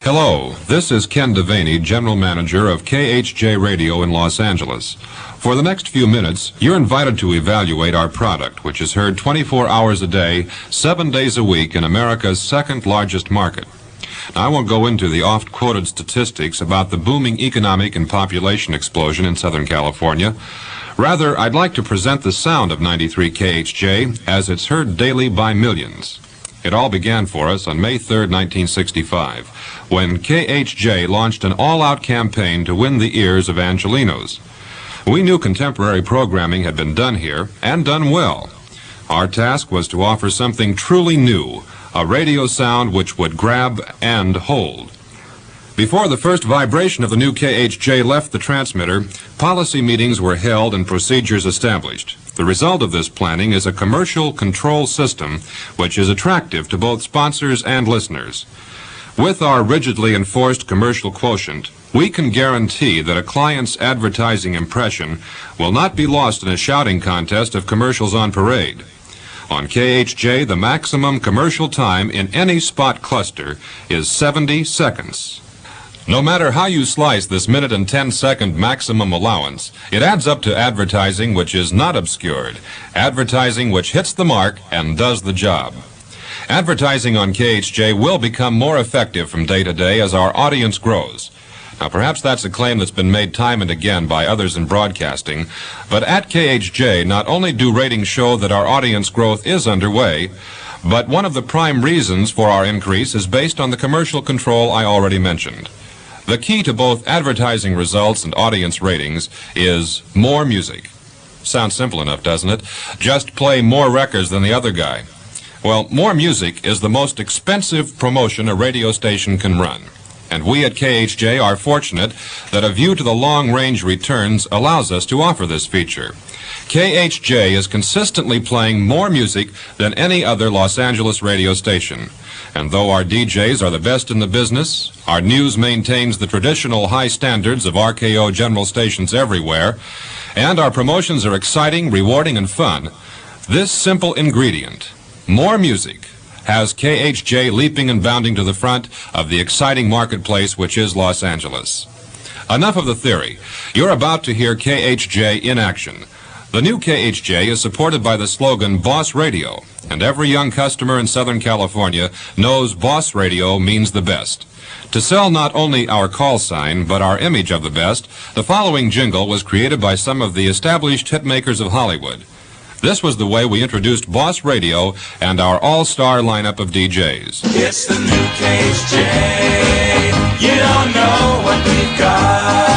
Hello, this is Ken Devaney, General Manager of KHJ Radio in Los Angeles. For the next few minutes, you're invited to evaluate our product, which is heard 24 hours a day, 7 days a week in America's second largest market. Now, I won't go into the oft-quoted statistics about the booming economic and population explosion in Southern California. Rather, I'd like to present the sound of 93 KHJ as it's heard daily by millions. It all began for us on May 3, 1965, when KHJ launched an all-out campaign to win the ears of Angelenos. We knew contemporary programming had been done here, and done well. Our task was to offer something truly new, a radio sound which would grab and hold. Before the first vibration of the new KHJ left the transmitter, policy meetings were held and procedures established. The result of this planning is a commercial control system which is attractive to both sponsors and listeners. With our rigidly enforced commercial quotient, we can guarantee that a client's advertising impression will not be lost in a shouting contest of commercials on parade. On KHJ, the maximum commercial time in any spot cluster is 70 seconds. No matter how you slice this minute and 10-second maximum allowance, it adds up to advertising which is not obscured, advertising which hits the mark and does the job. Advertising on KHJ will become more effective from day to day as our audience grows. Now, perhaps that's a claim that's been made time and again by others in broadcasting, but at KHJ, not only do ratings show that our audience growth is underway, but one of the prime reasons for our increase is based on the commercial control I already mentioned. The key to both advertising results and audience ratings is more music. Sounds simple enough, doesn't it? Just play more records than the other guy. Well, more music is the most expensive promotion a radio station can run. And we at KHJ are fortunate that a view to the long-range returns allows us to offer this feature. KHJ is consistently playing more music than any other Los Angeles radio station. And though our DJs are the best in the business, our news maintains the traditional high standards of RKO general stations everywhere, and our promotions are exciting, rewarding, and fun, this simple ingredient, more music, has KHJ leaping and bounding to the front of the exciting marketplace which is Los Angeles. Enough of the theory. You're about to hear KHJ in action. The new KHJ is supported by the slogan Boss Radio, and every young customer in Southern California knows Boss Radio means the best. To sell not only our call sign, but our image of the best, the following jingle was created by some of the established hitmakers of Hollywood. This was the way we introduced Boss Radio and our all-star lineup of DJs. It's the new KHJ. You don't know what we've got.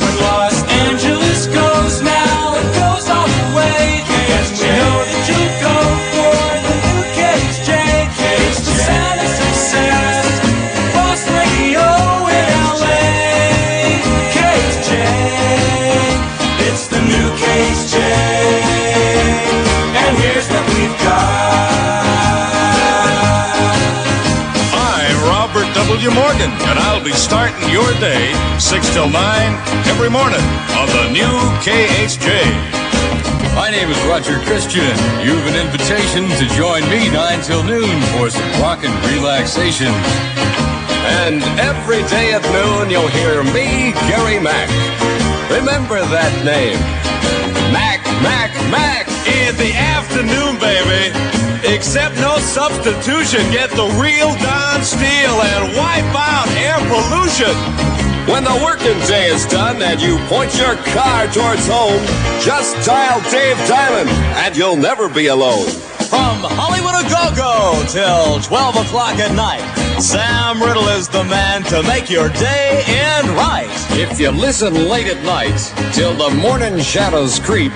When Los Angeles goes now, it goes all the way. And we know that you'll go for the new KHJ. It's the sound of success. Boss Radio in LA. KHJ. It's the new KHJ, and here's what we've got. I'm Robert W. Morgan, and I'll be starting your day 6 till 9 every morning on the new KHJ. My name is Roger Christian. You have an invitation to join me 9 till noon for some rockin' relaxation. And every day at noon you'll hear me, Gary Mack. Remember that name. Mac, Mac, Mac. In the afternoon, baby. Except no substitution. Get the real Don Steel and wipe out air pollution. When the working day is done and you point your car towards home, just dial Dave Diamond and you'll never be alone. From Hollywood a Go-Go till 12 o'clock at night, Sam Riddle is the man to make your day end right. If you listen late at night till the morning shadows creep,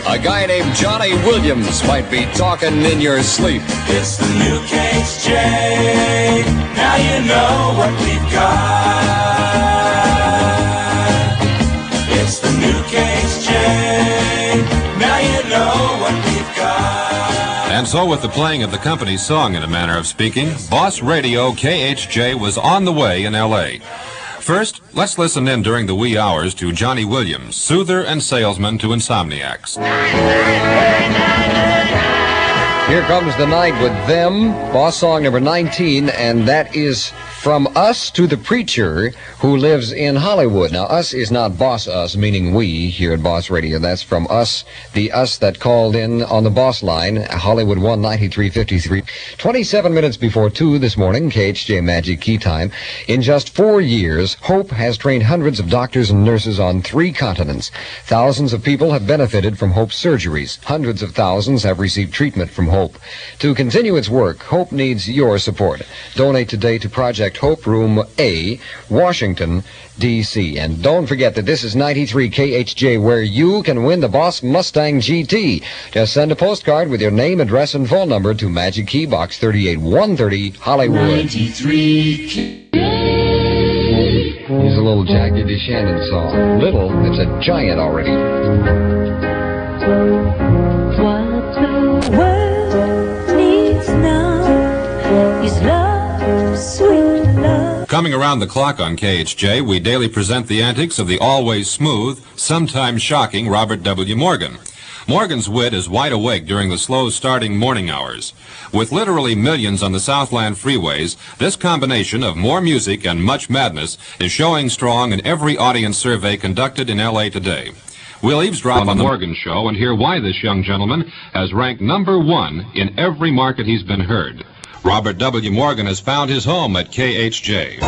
a guy named Johnny Williams might be talking in your sleep. It's the new KHJ. Now you know what we've got. It's the new KHJ. Now you know what we've got. And so with the playing of the company's song, in a manner of speaking, Boss Radio KHJ was on the way in L.A. First, let's listen in during the wee hours to Johnny Williams, soother and salesman to insomniacs. Here comes the night with them. Boss song number 19, and that is From Us to the Preacher, who lives in Hollywood. Now, us is not boss us, meaning we here at Boss Radio. That's from us, the us that called in on the boss line, Hollywood 19353. 27 minutes before 2 this morning, KHJ Magic Key Time. In just 4 years, Hope has trained hundreds of doctors and nurses on 3 continents. Thousands of people have benefited from Hope's surgeries. Hundreds of thousands have received treatment from Hope. To continue its work, Hope needs your support. Donate today to Project Hope Room A, Washington, D.C. And don't forget that this is 93 KHJ, where you can win the Boss Mustang GT. Just send a postcard with your name, address, and phone number to Magic Key Box 38130, Hollywood. 93 Here's a little Jackie DeShannon song. Little, it's a giant already. What the world needs now is love, sweet love. Coming around the clock on KHJ, we daily present the antics of the always smooth, sometimes shocking Robert W. Morgan. Morgan's wit is wide awake during the slow-starting morning hours. With literally millions on the Southland freeways, this combination of more music and much madness is showing strong in every audience survey conducted in L.A. today. We'll eavesdrop on the Morgan Show and hear why this young gentleman has ranked number 1 in every market he's been heard. Robert W. Morgan has found his home at KHJ.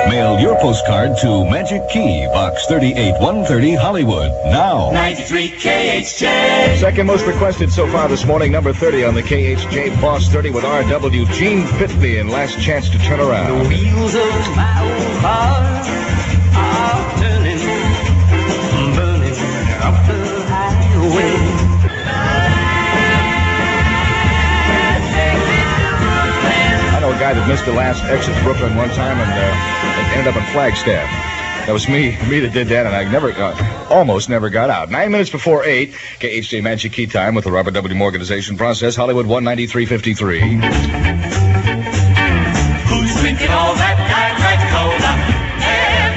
Mail your postcard to Magic Key, Box 38130, Hollywood, now. 93 KHJ. Second most requested so far this morning, number 30 on the KHJ Boss 30 with R.W. Gene Pitney and Last Chance to Turn Around. The wheels of my old car are turning, burning up the highway. I know a guy that missed the last exit to Brooklyn one time and ended up in Flagstaff. That was me that did that, and I almost never got out. 9 minutes before 8, KHJ Magic Key Time with the Robert W. Morganization process, Hollywood 19353. Who's drinking all that Diet Cola?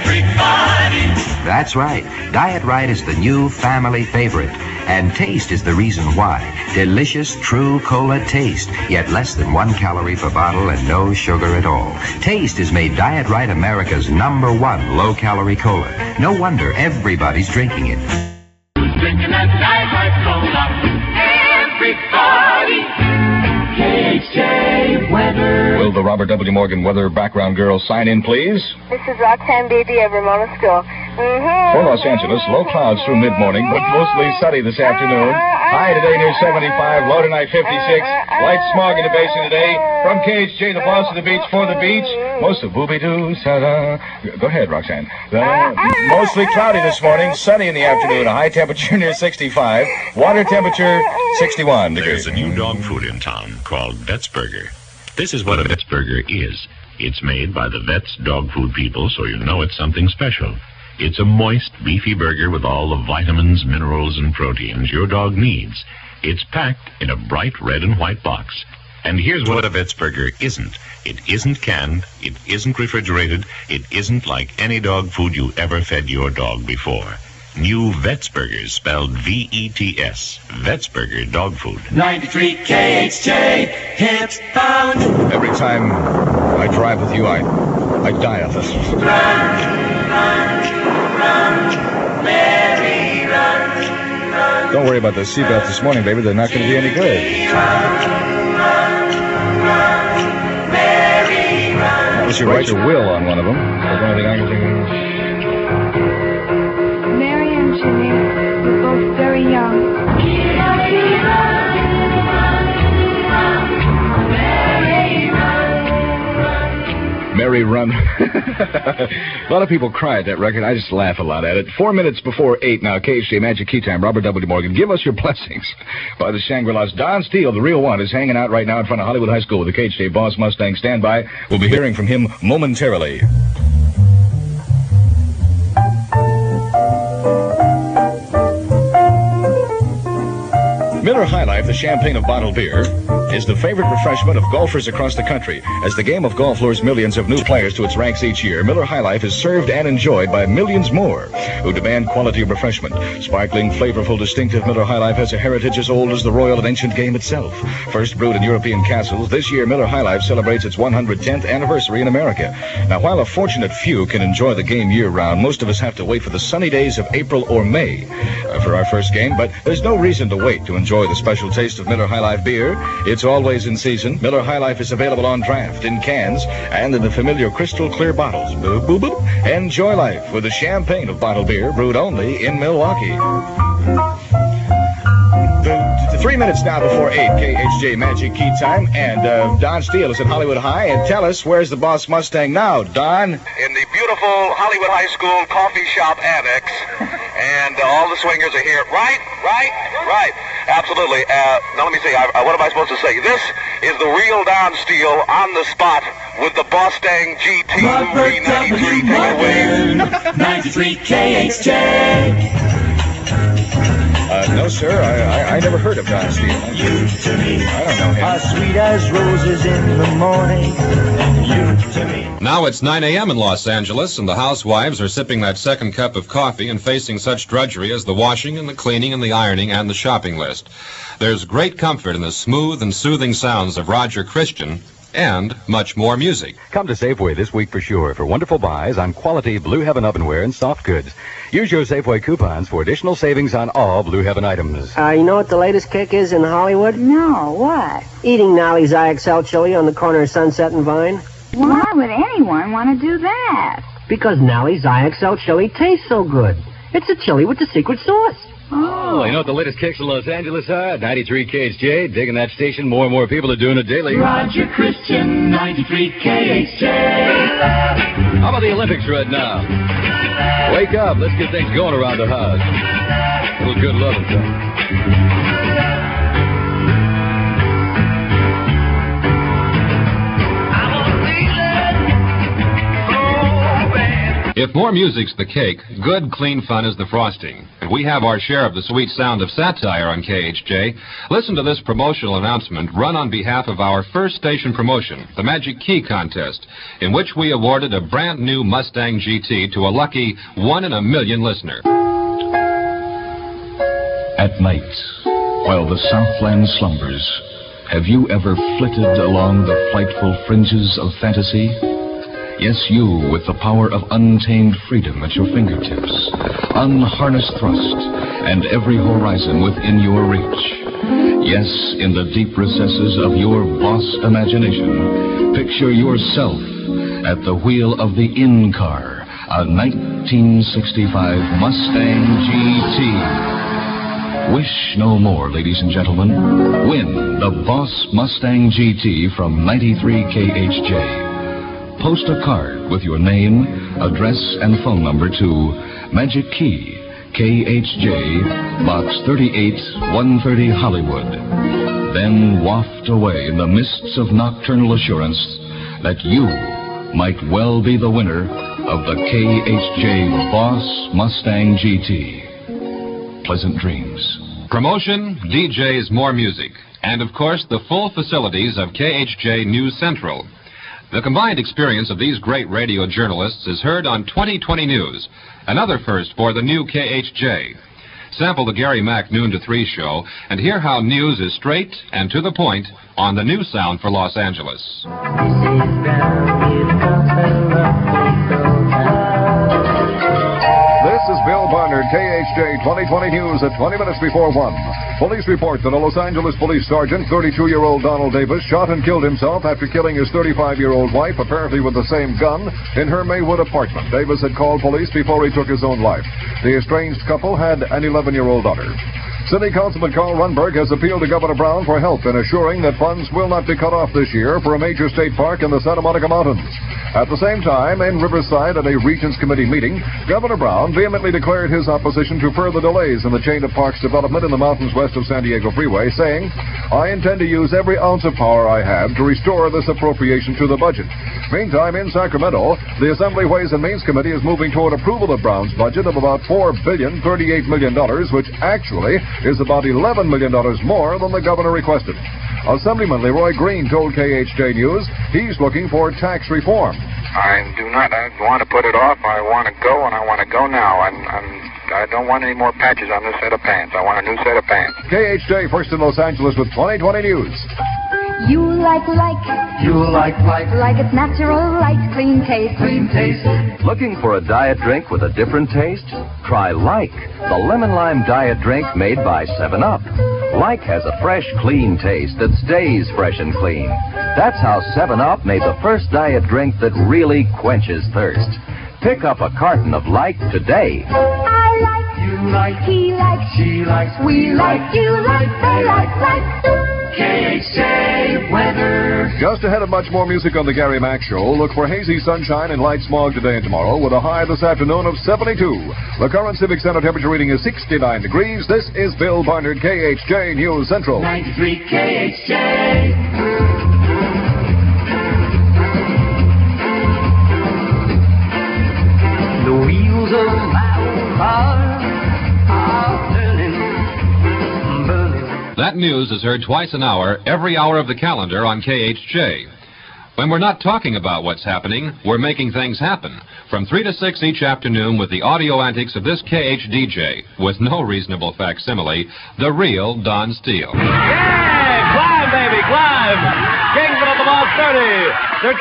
Everybody. That's right. Diet Right is the new family favorite. And taste is the reason why. Delicious, true cola taste, yet less than 1 calorie per bottle and no sugar at all. Taste has made Diet Right America's #1 low-calorie cola. No wonder everybody's drinking it. Who's drinking that Diet Right Cola? Everybody. KHJ weather. Will the Robert W. Morgan weather background girl sign in, please? This is Roxanne Beatty of Ramona School. For Los Angeles, low clouds through mid-morning, but mostly sunny this afternoon. High today near 75, low tonight 56. Light smog in the basin today. From KHJ, the boss of the beach, for the beach. Most of booby-doo, ta-da. Go ahead, Roxanne. Mostly cloudy this morning, sunny in the afternoon. A high temperature near 65. Water temperature 61 degrees. There's a new dog food in town called Vet's Burger. This is what a Vet's Burger is. It's made by the Vet's dog food people, so you know it's something special. It's a moist, beefy burger with all the vitamins, minerals, and proteins your dog needs. It's packed in a bright red and white box. And here's what a Vet's Burger isn't. It isn't canned, it isn't refrigerated, it isn't like any dog food you ever fed your dog before. New Vet's Burgers, spelled V-E-T-S. Vet's Burger dog food. 93 KHJ, hit found. Every time I drive with you, I die of this. Run, Mary, run. Don't worry about the seatbelts this morning, baby. They're not going to be any good. Unless you write your will on one of them. That's the only thing I can think of. Mary and Jimmy were both very young. Mary Run. A lot of people cry at that record. I just laugh a lot at it. 4 minutes before 8 now, KHJ Magic Key Time. Robert W. Morgan, Give Us Your Blessings by the Shangri-Las. Don Steele, the real one, is hanging out right now in front of Hollywood High School with the KHJ Boss Mustang. Stand by. We'll be hearing from him momentarily. Miller High Life, the champagne of bottled beer, is the favorite refreshment of golfers across the country. As the game of golf lures millions of new players to its ranks each year, Miller High Life is served and enjoyed by millions more who demand quality refreshment. Sparkling, flavorful, distinctive Miller High Life has a heritage as old as the royal and ancient game itself. First brewed in European castles, this year Miller High Life celebrates its 110th anniversary in America. Now, while a fortunate few can enjoy the game year-round, most of us have to wait for the sunny days of April or May for our first game, but there's no reason to wait to enjoy the special taste of Miller High Life beer. It's always in season. Miller High Life is available on draft, in cans, and in the familiar crystal clear bottles. Boop, boop, boop. Enjoy life with the champagne of bottled beer brewed only in Milwaukee. 3 minutes now before 8, KHJ Magic Key time, and Don Steele is at Hollywood High, and tell us, where's the Boss Mustang now, Don? In the beautiful Hollywood High School coffee shop annex, and all the swingers are here. Right. Absolutely. Now let me see, what am I supposed to say? This is the real Don Steele on the spot with the Mustang GT 393. Take it away. 93 KHJ. No, sir. I never heard of Don Steele. You to me. I don't know him. As sweet as roses in the morning. You to me. Now it's 9 a.m. in Los Angeles, and the housewives are sipping that second cup of coffee and facing such drudgery as the washing and the cleaning and the ironing and the shopping list. There's great comfort in the smooth and soothing sounds of Roger Christian and much more music. Come to Safeway this week for sure for wonderful buys on quality Blue Heaven ovenware and soft goods. Use your Safeway coupons for additional savings on all Blue Heaven items. You know what the latest kick is in Hollywood? No, what? Eating Nolly's IXL chili on the corner of Sunset and Vine. Why would anyone want to do that? Because Nolly's IXL chili tastes so good. It's a chili with the secret sauce. Oh, you know what the latest kicks in Los Angeles are? 93 KHJ, digging that station. More and more people are doing it daily. Roger Christian, 93 KHJ. How about the Olympics right now? Wake up, let's get things going around the house. A little good loving time. If more music's the cake, good, clean fun is the frosting. And we have our share of the sweet sound of satire on KHJ. Listen to this promotional announcement run on behalf of our first station promotion, the Magic Key Contest, in which we awarded a brand new Mustang GT to a lucky 1 in a million listener. At night, while the Southland slumbers, have you ever flitted along the flightful fringes of fantasy? Yes, you, with the power of untamed freedom at your fingertips, unharnessed thrust, and every horizon within your reach. Yes, in the deep recesses of your boss imagination, picture yourself at the wheel of the in-car, a 1965 Mustang GT. Wish no more, ladies and gentlemen. Win the Boss Mustang GT from 93 KHJ. Post a card with your name, address, and phone number to Magic Key, KHJ, Box 38, 130 Hollywood. Then waft away in the mists of nocturnal assurance that you might well be the winner of the KHJ Boss Mustang GT. Pleasant dreams. Promotion, DJs, more music, and of course the full facilities of KHJ News Central. The combined experience of these great radio journalists is heard on 2020 News, another first for the new KHJ. Sample the Gary Mack Noon to 3 show and hear how news is straight and to the point on the new sound for Los Angeles. This is Bill Barnard, KHJ 2020 News at 20 minutes before 1. Police report that a Los Angeles police sergeant, 32-year-old Donald Davis, shot and killed himself after killing his 35-year-old wife, apparently with the same gun, in her Maywood apartment. Davis had called police before he took his own life. The estranged couple had an 11-year-old daughter. City Councilman Carl Runberg has appealed to Governor Brown for help in assuring that funds will not be cut off this year for a major state park in the Santa Monica Mountains. At the same time, in Riverside at a Regents Committee meeting, Governor Brown vehemently declared his opposition to further delays in the chain of parks development in the mountains west of San Diego Freeway, saying, "I intend to use every ounce of power I have to restore this appropriation to the budget." Meantime, in Sacramento, the Assembly Ways and Means Committee is moving toward approval of Brown's budget of about $4,038 million, which actually is about $11 million more than the governor requested. Assemblyman Leroy Green told KHJ News he's looking for tax reform. I do not. I want to put it off. I want to go, and I want to go now. I don't want any more patches on this set of pants. I want a new set of pants. KHJ first in Los Angeles with 2020 News. You like. You like. Like it's natural, light, clean taste. Clean taste. Looking for a diet drink with a different taste? Try Like, the lemon lime diet drink made by 7-Up. Like has a fresh, clean taste that stays fresh and clean. That's how 7-Up made the first diet drink that really quenches thirst. Pick up a carton of Like today. I like. You like. He likes. She likes. We like. You like. They like. KHJ weather. Just ahead of much more music on the Gary Mack Show, look for hazy sunshine and light smog today and tomorrow with a high this afternoon of 72. The current Civic Center temperature reading is 69 degrees. This is Bill Barnard, KHJ News Central. 93 KHJ. The wheels of my old car are turning. That news is heard twice an hour, every hour of the calendar on KHJ. When we're not talking about what's happening, we're making things happen. From 3 to 6 each afternoon with the audio antics of this KHDJ, with no reasonable facsimile, the real Don Steele. Yeah! Climb, baby, climb! Kingsman of the Boss 30.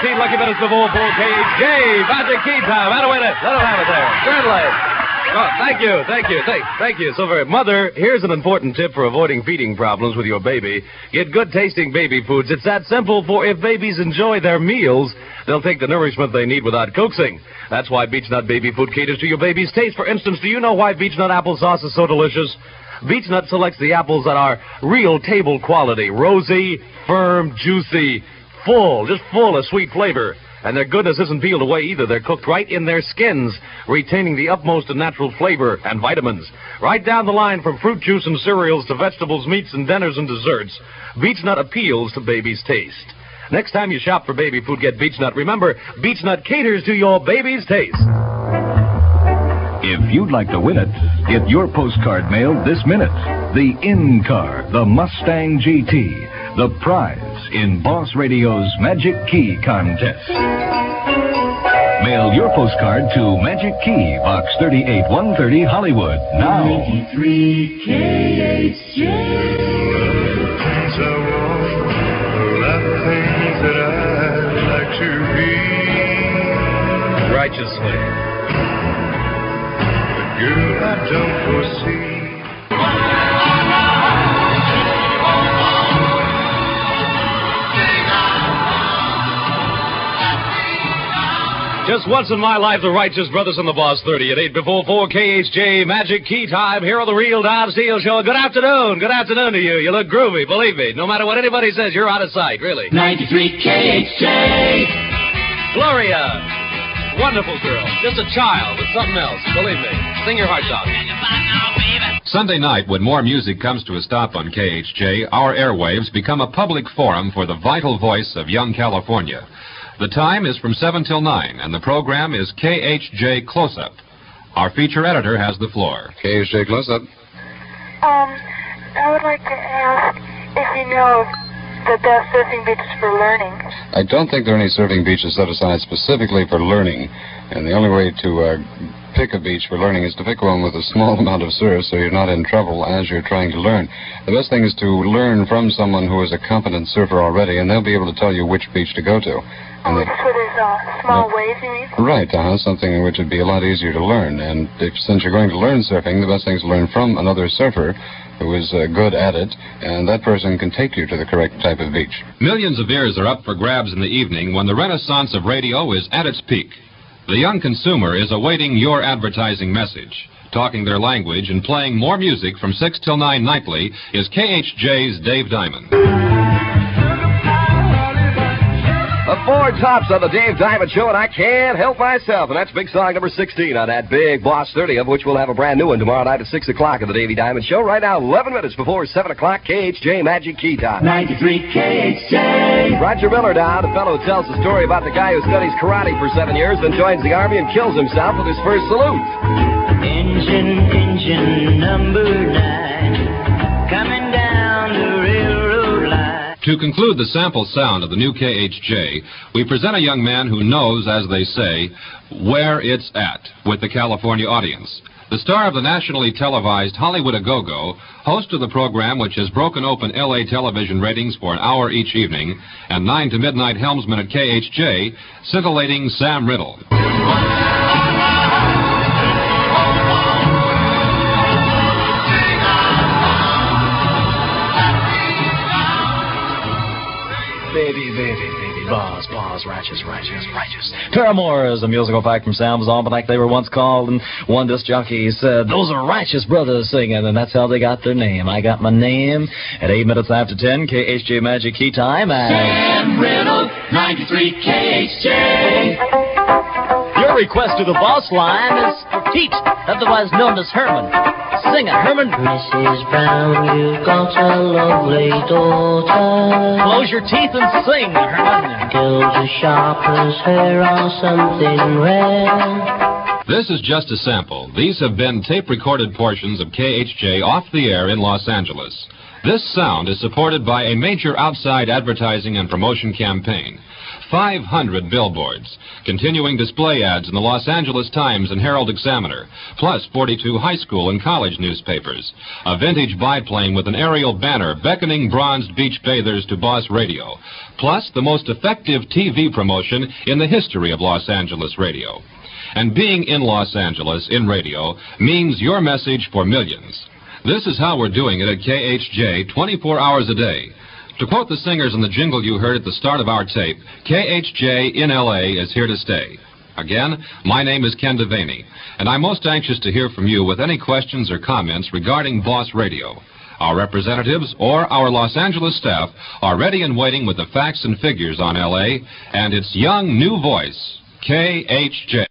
13 lucky minutes before 4 KHJ. Magic key time. Out of it. Let him have it there. Certainly. Oh, thank you so very much. Mother, here's an important tip for avoiding feeding problems with your baby. Get good-tasting baby foods. It's that simple, for if babies enjoy their meals, they'll take the nourishment they need without coaxing. That's why Beechnut baby food caters to your baby's taste. For instance, do you know why Beechnut applesauce is so delicious? Beechnut selects the apples that are real table quality, rosy, firm, juicy, full of sweet flavor. And their goodness isn't peeled away either. They're cooked right in their skins, retaining the utmost in natural flavor and vitamins. Right down the line, from fruit juice and cereals to vegetables, meats, and dinners and desserts, Beechnut appeals to baby's taste. Next time you shop for baby food, get Beechnut. Remember, Beechnut caters to your baby's taste. If you'd like to win it, get your postcard mailed this minute. The in-car, the Mustang GT, the prize in Boss Radio's Magic Key Contest. Mail your postcard to Magic Key, Box 38130, Hollywood, now. 93 KHJ. Things I want, a lot of things that I'd like to be. Righteously. The girl I don't foresee. Just once in my life, the Righteous Brothers and the Boss 30 at 8 before 4 KHJ Magic Key Time here on the Real Don Steele Show. Good afternoon. Good afternoon to you. You look groovy, believe me. No matter what anybody says, you're out of sight, really. 93 KHJ. Gloria. Wonderful girl. Just a child, but something else. Believe me. Sing your hearts out. Sunday night, when more music comes to a stop on KHJ, our airwaves become a public forum for the vital voice of young California. The time is from 7 till 9, and the program is KHJ Close-Up. Our feature editor has the floor. KHJ Close-Up. I would like to ask if you know the best surfing beaches for learning. I don't think there are any surfing beaches set aside specifically for learning, and the only way to pick a beach for learning is to pick one with a small amount of surf so you're not in trouble as you're trying to learn. The best thing is to learn from someone who is a competent surfer already, and they'll be able to tell you which beach to go to. So there's small waves, you mean? Right, something which would be a lot easier to learn. And since you're going to learn surfing, the best thing is to learn from another surfer who is good at it, and that person can take you to the correct type of beach. Millions of ears are up for grabs in the evening when the renaissance of radio is at its peak. The young consumer is awaiting your advertising message. Talking their language and playing more music from 6 till 9 nightly is KHJ's Dave Diamond. The Four Tops on the Dave Diamond Show, and I can't help myself. And that's big song number 16 on that big Boss 30, of which we'll have a brand new one tomorrow night at 6 o'clock on the Davey Diamond Show. Right now, 11 minutes before 7 o'clock, KHJ Magic Key Time. 93 KHJ. Roger Miller now, the fellow who tells the story about the guy who studies karate for 7 years, then joins the Army and kills himself with his first salute. Engine number 9, coming down the railroad line. To conclude the sample sound of the new KHJ, we present a young man who knows, as they say, where it's at with the California audience. The star of the nationally televised Hollywood A-Go-Go, host of the program which has broken open L.A. television ratings for an hour each evening, and 9 to midnight helmsman at KHJ, scintillating Sam Riddle. Baby, boss, righteous. Paramore is a musical fact from Sam's Almanac. They were once called, and one disc jockey said, those are righteous brothers singing, and that's how they got their name. I got my name at 8 minutes after 10, KHJ Magic Key Time. Sam Riddle, 93 KHJ. Your request to the boss line is for Pete, otherwise known as Herman. Sing it, Herman. Mrs. Brown, you've got a lovely daughter. Close your teeth and sing, Herman. Girls as sharp as her on something rare. This is just a sample. These have been tape-recorded portions of KHJ off the air in Los Angeles. This sound is supported by a major outside advertising and promotion campaign. 500 billboards, continuing display ads in the Los Angeles Times and Herald Examiner, plus 42 high school and college newspapers, a vintage biplane with an aerial banner beckoning bronzed beach bathers to Boss Radio, plus the most effective TV promotion in the history of Los Angeles radio. And being in Los Angeles in radio means your message for millions. This is how we're doing it at KHJ 24 hours a day. To quote the singers in the jingle you heard at the start of our tape, KHJ in L.A. is here to stay. Again, my name is Ken Devaney, and I'm most anxious to hear from you with any questions or comments regarding Boss Radio. Our representatives or our Los Angeles staff are ready and waiting with the facts and figures on L.A. and its young new voice, KHJ.